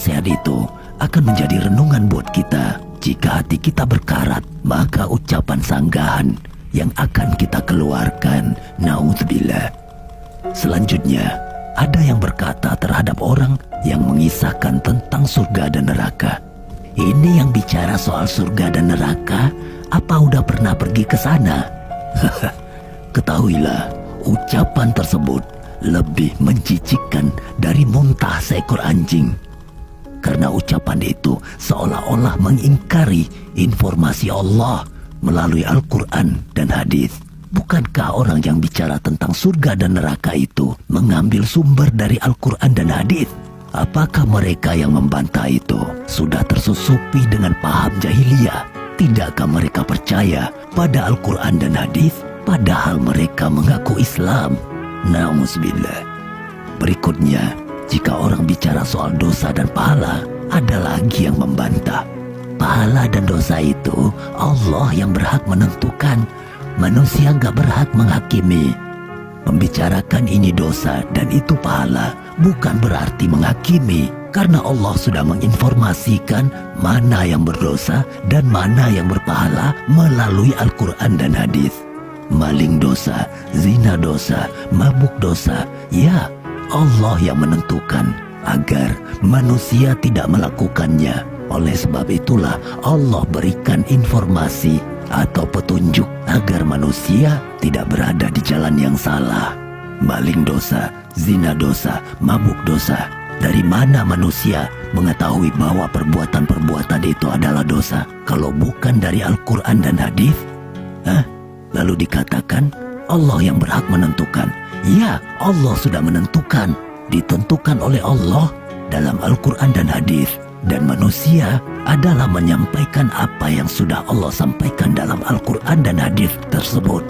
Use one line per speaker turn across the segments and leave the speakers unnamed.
Nasihat itu akan menjadi renungan buat kita. Jika hati kita berkarat, maka ucapan sanggahan yang akan kita keluarkan, naudzubillah. Selanjutnya, ada yang berkata terhadap orang yang mengisahkan tentang surga dan neraka. Ini yang bicara soal surga dan neraka, apa udah pernah pergi ke sana? Ketahuilah, ucapan tersebut lebih menjijikkan dari muntah seekor anjing. Karena ucapan itu seolah-olah mengingkari informasi Allah melalui Al-Quran dan hadis. Bukankah orang yang bicara tentang surga dan neraka itu mengambil sumber dari Al-Quran dan hadis? Apakah mereka yang membantah itu sudah tersusupi dengan paham jahiliyah? Tidakkah mereka percaya pada Al-Quran dan hadis padahal mereka mengaku Islam? Na'udzubillah. Berikutnya, jika orang bicara soal dosa dan pahala, ada lagi yang membantah. Pahala dan dosa itu Allah yang berhak menentukan. Manusia gak berhak menghakimi. Membicarakan ini dosa dan itu pahala bukan berarti menghakimi, karena Allah sudah menginformasikan mana yang berdosa dan mana yang berpahala melalui Al-Quran dan hadis. Maling dosa, zina dosa, mabuk dosa, ya Allah yang menentukan agar manusia tidak melakukannya. Oleh sebab itulah Allah berikan informasi atau petunjuk agar manusia tidak berada di jalan yang salah. Maling dosa, zina dosa, mabuk dosa. Dari mana manusia mengetahui bahwa perbuatan-perbuatan itu adalah dosa kalau bukan dari Al-Quran dan hadis? Lalu dikatakan Allah yang berhak menentukan. Ya, Allah sudah menentukan. Ditentukan oleh Allah dalam Al-Quran dan hadis. Dan manusia adalah menyampaikan apa yang sudah Allah sampaikan dalam Al-Quran dan hadis tersebut.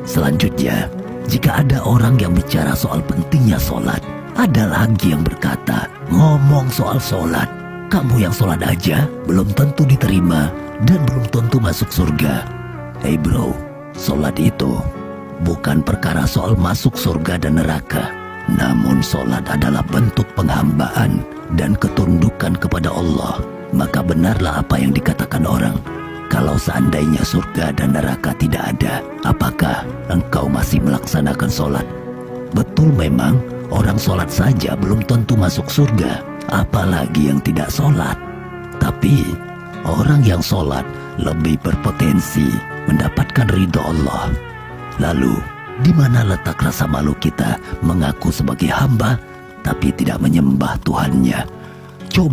Selanjutnya, jika ada orang yang bicara soal pentingnya sholat, ada lagi yang berkata, ngomong soal sholat, kamu yang sholat aja belum tentu diterima dan belum tentu masuk surga. Hey bro, sholat itu bukan perkara soal masuk surga dan neraka. Namun sholat adalah bentuk penghambaan dan ketundukan kepada Allah. Maka benarlah apa yang dikatakan orang. Kalau seandainya surga dan neraka tidak ada, apakah engkau masih melaksanakan sholat? Betul memang, orang sholat saja belum tentu masuk surga, apalagi yang tidak sholat. Tapi, orang yang sholat lebih berpotensi mendapatkan ridho Allah. Lalu, di mana letak rasa malu kita mengaku sebagai hamba tapi tidak menyembah Tuhannya?